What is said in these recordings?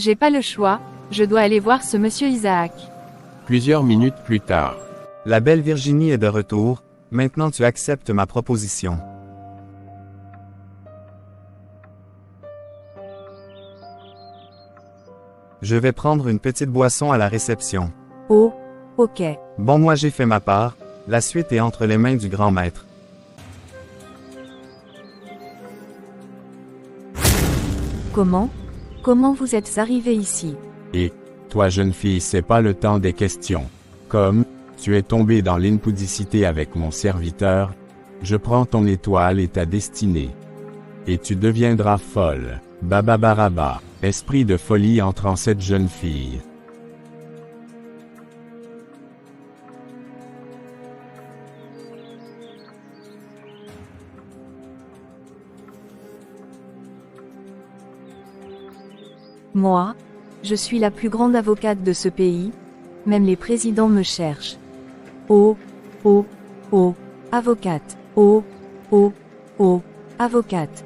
J'ai pas le choix, je dois aller voir ce monsieur Isaac. Plusieurs minutes plus tard. La belle Virginie est de retour, maintenant tu acceptes ma proposition. Je vais prendre une petite boisson à la réception. Oh, ok. Bon, moi j'ai fait ma part, la suite est entre les mains du grand maître. Comment vous êtes arrivé ici? Et, toi jeune fille, c'est pas le temps des questions. Comme, tu es tombée dans l'impudicité avec mon serviteur, je prends ton étoile et ta destinée. Et tu deviendras folle. Bababaraba. Esprit de folie entre en cette jeune fille. Moi, je suis la plus grande avocate de ce pays, même les présidents me cherchent. Oh, oh, oh, avocate. Oh, oh, oh, avocate.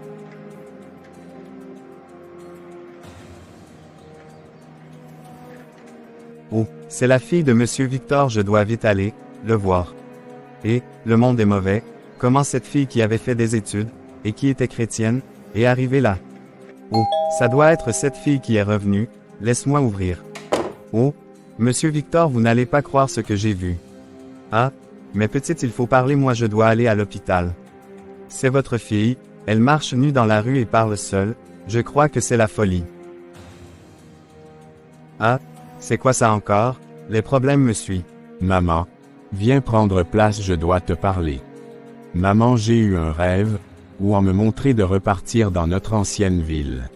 Oh, c'est la fille de Monsieur Victor, je dois vite aller, le voir. Et, le monde est mauvais, comment cette fille qui avait fait des études, et qui était chrétienne, est arrivée là? Oh, ça doit être cette fille qui est revenue, laisse-moi ouvrir. Oh, Monsieur Victor, vous n'allez pas croire ce que j'ai vu. Ah, mais petite, il faut parler, moi je dois aller à l'hôpital. C'est votre fille, elle marche nue dans la rue et parle seule, je crois que c'est la folie. Ah, c'est quoi ça encore? Les problèmes me suivent. Maman, viens prendre place, je dois te parler. Maman, j'ai eu un rêve, où on me montrait de repartir dans notre ancienne ville.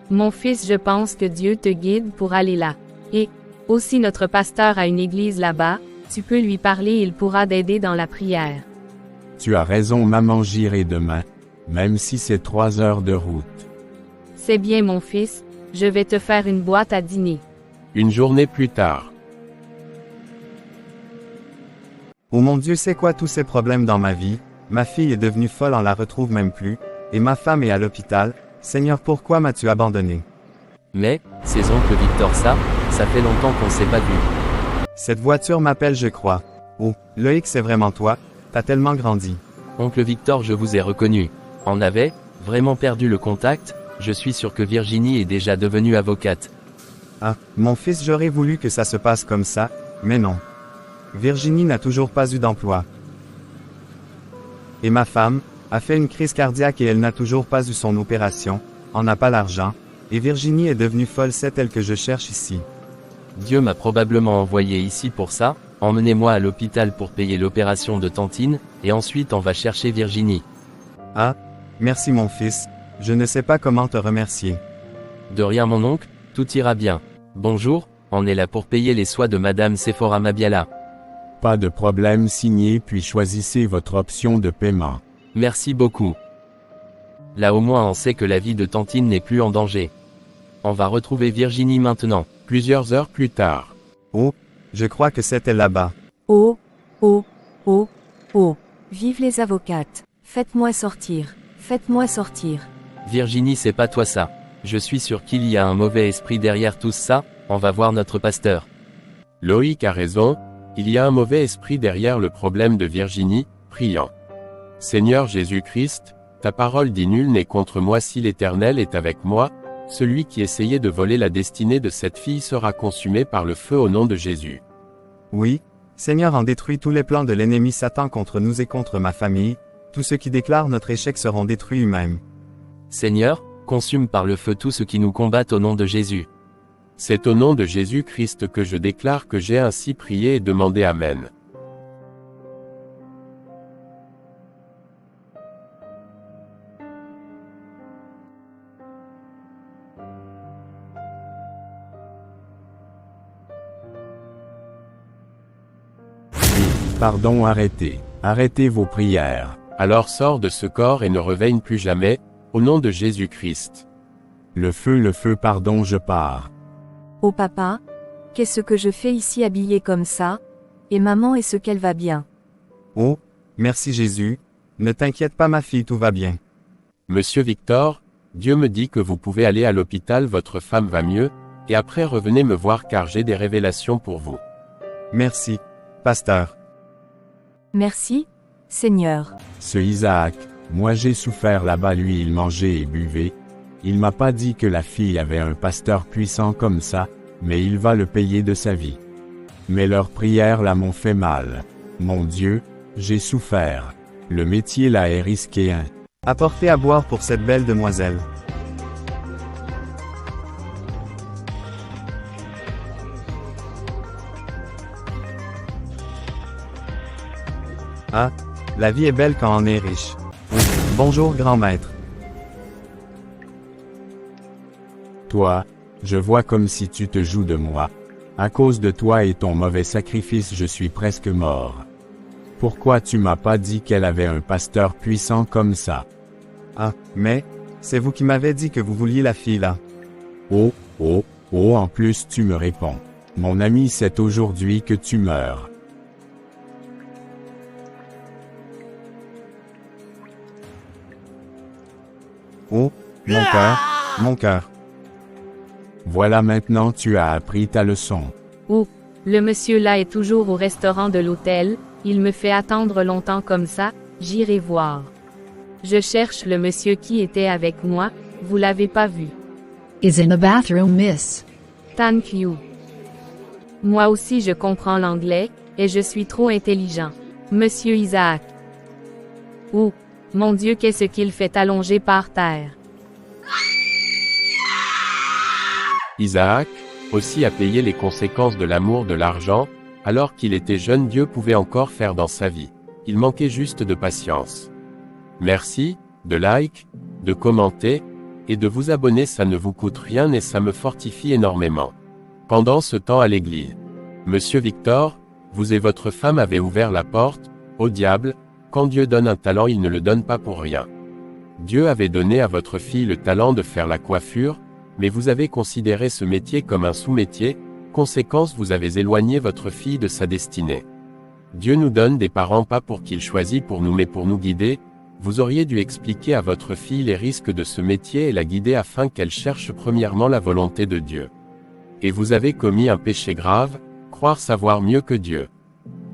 Mon fils, je pense que Dieu te guide pour aller là. Et, aussi notre pasteur a une église là-bas, tu peux lui parler, il pourra t'aider dans la prière. Tu as raison maman, j'irai demain, même si c'est 3 heures de route. C'est bien mon fils, je vais te faire une boîte à dîner. Une journée plus tard. Oh mon Dieu, c'est quoi tous ces problèmes dans ma vie? Ma fille est devenue folle, on la retrouve même plus, et ma femme est à l'hôpital. Seigneur, pourquoi m'as-tu abandonné? Mais, c'est oncle Victor ça fait longtemps qu'on s'est pas vu. Cette voiture m'appelle, je crois. Oh, Loïc, c'est vraiment toi? T'as tellement grandi. Oncle Victor, je vous ai reconnu. On avait vraiment perdu le contact, je suis sûr que Virginie est déjà devenue avocate. Ah, mon fils, j'aurais voulu que ça se passe comme ça, mais non. Virginie n'a toujours pas eu d'emploi. Et ma femme a fait une crise cardiaque et elle n'a toujours pas eu son opération, on n'a pas l'argent, et Virginie est devenue folle, c'est elle que je cherche ici. Dieu m'a probablement envoyé ici pour ça, emmenez-moi à l'hôpital pour payer l'opération de Tantine, et ensuite on va chercher Virginie. Ah, merci mon fils, je ne sais pas comment te remercier. De rien mon oncle, tout ira bien. Bonjour, on est là pour payer les soins de Madame Sephora Mabiala. Pas de problème, signez puis choisissez votre option de paiement. Merci beaucoup. Là au moins on sait que la vie de Tantine n'est plus en danger. On va retrouver Virginie maintenant. Plusieurs heures plus tard. Oh, je crois que c'était là-bas. Oh, oh, oh, oh. Vive les avocates. Faites-moi sortir. Faites-moi sortir. Virginie, c'est pas toi ça. Je suis sûr qu'il y a un mauvais esprit derrière tout ça, on va voir notre pasteur. Loïc a raison, il y a un mauvais esprit derrière le problème de Virginie, priant. Seigneur Jésus-Christ, ta parole dit nul n'est contre moi si l'Éternel est avec moi, celui qui essayait de voler la destinée de cette fille sera consumé par le feu au nom de Jésus. Oui, Seigneur, en détruit tous les plans de l'ennemi Satan contre nous et contre ma famille, tous ceux qui déclarent notre échec seront détruits eux-mêmes. Seigneur, consume par le feu tous ceux qui nous combattent au nom de Jésus. C'est au nom de Jésus-Christ que je déclare que j'ai ainsi prié et demandé Amen. Pardon, arrêtez. Arrêtez vos prières. Alors sors de ce corps et ne revienne plus jamais, au nom de Jésus-Christ. Le feu, pardon, je pars. Oh papa, qu'est-ce que je fais ici habillée comme ça? Et maman, est-ce qu'elle va bien? Oh, merci Jésus, ne t'inquiète pas ma fille, tout va bien. Monsieur Victor, Dieu me dit que vous pouvez aller à l'hôpital, votre femme va mieux, et après revenez me voir car j'ai des révélations pour vous. Merci, pasteur. Merci, Seigneur. Ce Isaac, moi j'ai souffert là-bas, lui il mangeait et buvait. Il m'a pas dit que la fille avait un pasteur puissant comme ça, mais il va le payer de sa vie. Mais leurs prières là m'ont fait mal. Mon Dieu, j'ai souffert. Le métier là est risqué, hein. Apportez à boire pour cette belle demoiselle. Ah, la vie est belle quand on est riche. Bonjour grand maître. Toi, je vois comme si tu te joues de moi. À cause de toi et ton mauvais sacrifice je suis presque mort. Pourquoi tu m'as pas dit qu'elle avait un pasteur puissant comme ça? Ah, mais, c'est vous qui m'avez dit que vous vouliez la fille là. Oh, oh, oh, en plus tu me réponds. Mon ami, c'est aujourd'hui que tu meurs. Oh, mon cœur, mon cœur. Voilà maintenant tu as appris ta leçon. Ou, le monsieur là est toujours au restaurant de l'hôtel, il me fait attendre longtemps comme ça, j'irai voir. Je cherche le monsieur qui était avec moi, vous l'avez pas vu. Is in the bathroom, miss. Thank you. Moi aussi je comprends l'anglais, et je suis trop intelligent. Monsieur Isaac. Ou, mon Dieu qu'est-ce qu'il fait allongé par terre. Isaac, aussi a payé les conséquences de l'amour de l'argent, alors qu'il était jeune Dieu pouvait encore faire dans sa vie. Il manquait juste de patience. Merci, de like, de commenter, et de vous abonner, ça ne vous coûte rien et ça me fortifie énormément. Pendant ce temps à l'église, Monsieur Victor, vous et votre femme avez ouvert la porte, au diable, quand Dieu donne un talent il ne le donne pas pour rien. Dieu avait donné à votre fille le talent de faire la coiffure, mais vous avez considéré ce métier comme un sous-métier, conséquence vous avez éloigné votre fille de sa destinée. Dieu nous donne des parents pas pour qu'ils choisissent pour nous mais pour nous guider, vous auriez dû expliquer à votre fille les risques de ce métier et la guider afin qu'elle cherche premièrement la volonté de Dieu. Et vous avez commis un péché grave, croire savoir mieux que Dieu.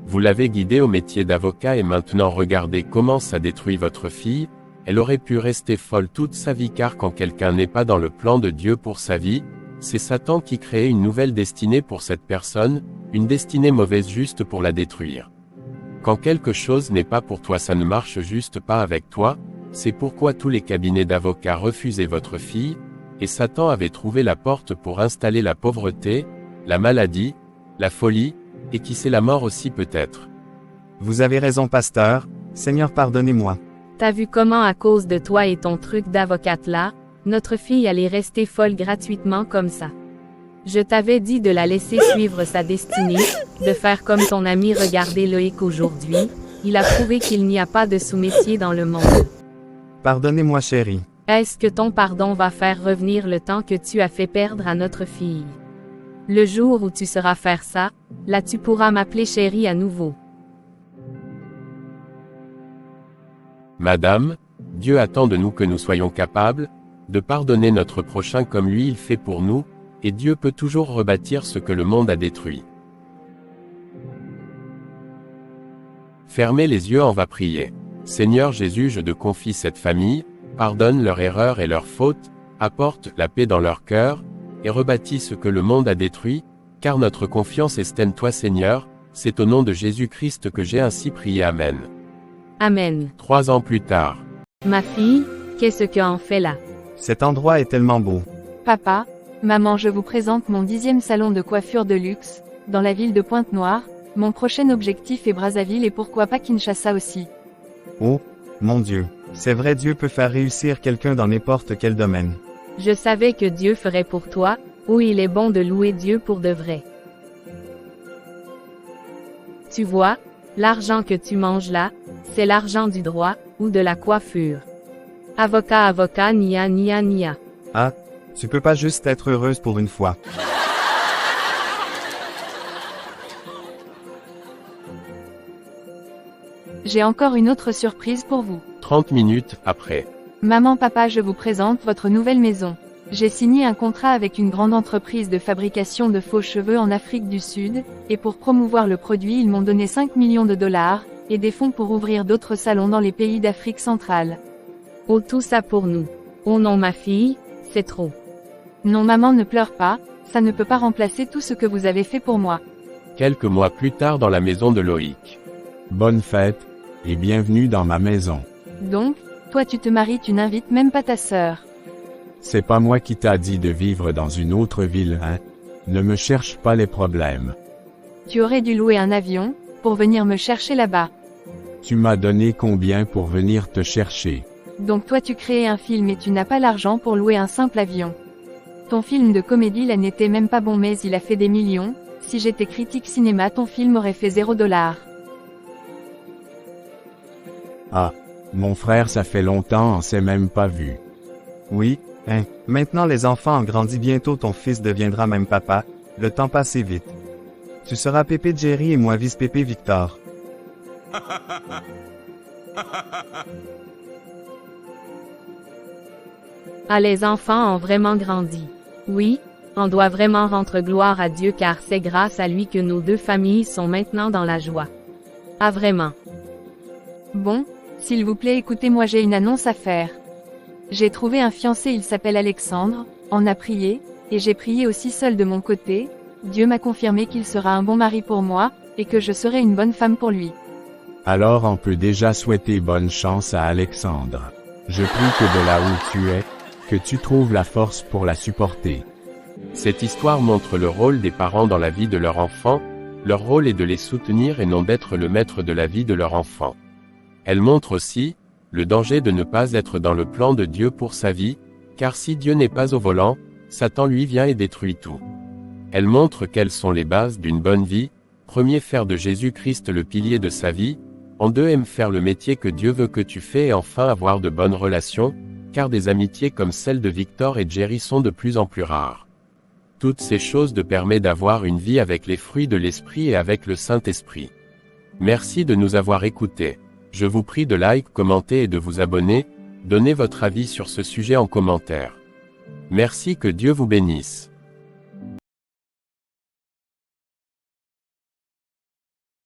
Vous l'avez guidée au métier d'avocat et maintenant regardez comment ça détruit votre fille. Elle aurait pu rester folle toute sa vie car quand quelqu'un n'est pas dans le plan de Dieu pour sa vie, c'est Satan qui crée une nouvelle destinée pour cette personne, une destinée mauvaise juste pour la détruire. Quand quelque chose n'est pas pour toi ça ne marche juste pas avec toi, c'est pourquoi tous les cabinets d'avocats refusaient votre fille, et Satan avait trouvé la porte pour installer la pauvreté, la maladie, la folie, et qui sait la mort aussi peut-être. Vous avez raison pasteur, Seigneur pardonnez-moi. T'as vu comment à cause de toi et ton truc d'avocate là, notre fille allait rester folle gratuitement comme ça. Je t'avais dit de la laisser suivre sa destinée, de faire comme ton ami regardez Loïc aujourd'hui, il a prouvé qu'il n'y a pas de sous-métier dans le monde. Pardonnez-moi chérie. Est-ce que ton pardon va faire revenir le temps que tu as fait perdre à notre fille? Le jour où tu sauras faire ça, là tu pourras m'appeler chérie à nouveau. Madame, Dieu attend de nous que nous soyons capables de pardonner notre prochain comme lui il fait pour nous, et Dieu peut toujours rebâtir ce que le monde a détruit. Fermez les yeux, on va prier. Seigneur Jésus, je te confie cette famille, pardonne leurs erreurs et leurs fautes, apporte la paix dans leur cœur, et rebâtis ce que le monde a détruit, car notre confiance est en toi Seigneur, c'est au nom de Jésus-Christ que j'ai ainsi prié. Amen. Amen. 3 ans plus tard. Ma fille, qu'est-ce qu'on fait là? Cet endroit est tellement beau. Papa, maman, je vous présente mon 10e salon de coiffure de luxe, dans la ville de Pointe-Noire. Mon prochain objectif est Brazzaville et pourquoi pas Kinshasa aussi. Oh, mon Dieu, c'est vrai Dieu peut faire réussir quelqu'un dans n'importe quel domaine. Je savais que Dieu ferait pour toi, oh il est bon de louer Dieu pour de vrai. Tu vois, l'argent que tu manges là, c'est l'argent du droit, ou de la coiffure. Avocat, avocat, nia, nia, nia. Ah, tu peux pas juste être heureuse pour une fois. J'ai encore une autre surprise pour vous. 30 minutes après. Maman, papa, je vous présente votre nouvelle maison. J'ai signé un contrat avec une grande entreprise de fabrication de faux cheveux en Afrique du Sud, et pour promouvoir le produit ils m'ont donné 5 millions de dollars, et des fonds pour ouvrir d'autres salons dans les pays d'Afrique centrale. Oh tout ça pour nous. Oh non ma fille, c'est trop. Non maman ne pleure pas, ça ne peut pas remplacer tout ce que vous avez fait pour moi. Quelques mois plus tard dans la maison de Loïc. Bonne fête, et bienvenue dans ma maison. Donc, toi tu te maries, tu n'invites même pas ta sœur. C'est pas moi qui t'a dit de vivre dans une autre ville, hein? Ne me cherche pas les problèmes. Tu aurais dû louer un avion, pour venir me chercher là-bas. Tu m'as donné combien pour venir te chercher? Donc toi tu crées un film et tu n'as pas l'argent pour louer un simple avion. Ton film de comédie là n'était même pas bon mais il a fait des millions, si j'étais critique cinéma ton film aurait fait $0. Ah, mon frère ça fait longtemps on s'est même pas vu. Oui, hein, maintenant les enfants ont grandi, bientôt ton fils deviendra même papa, le temps passe vite. Tu seras Pépé Jerry et moi vice-Pépé Victor. Ah les enfants ont vraiment grandi. Oui, on doit vraiment rendre gloire à Dieu car c'est grâce à lui que nos deux familles sont maintenant dans la joie. Ah vraiment. Bon, s'il vous plaît écoutez-moi j'ai une annonce à faire. J'ai trouvé un fiancé il s'appelle Alexandre, on a prié, et j'ai prié aussi seul de mon côté, Dieu m'a confirmé qu'il sera un bon mari pour moi, et que je serai une bonne femme pour lui. Alors on peut déjà souhaiter bonne chance à Alexandre. Je prie que de là où tu es, que tu trouves la force pour la supporter. Cette histoire montre le rôle des parents dans la vie de leur enfant, leur rôle est de les soutenir et non d'être le maître de la vie de leur enfant. Elle montre aussi, le danger de ne pas être dans le plan de Dieu pour sa vie, car si Dieu n'est pas au volant, Satan lui vient et détruit tout. Elle montre quelles sont les bases d'une bonne vie, premier faire de Jésus-Christ le pilier de sa vie, en deux aime faire le métier que Dieu veut que tu fais et enfin avoir de bonnes relations, car des amitiés comme celles de Victor et Jerry sont de plus en plus rares. Toutes ces choses te permettent d'avoir une vie avec les fruits de l'Esprit et avec le Saint-Esprit. Merci de nous avoir écoutés. Je vous prie de like, commenter et de vous abonner, donnez votre avis sur ce sujet en commentaire. Merci, que Dieu vous bénisse.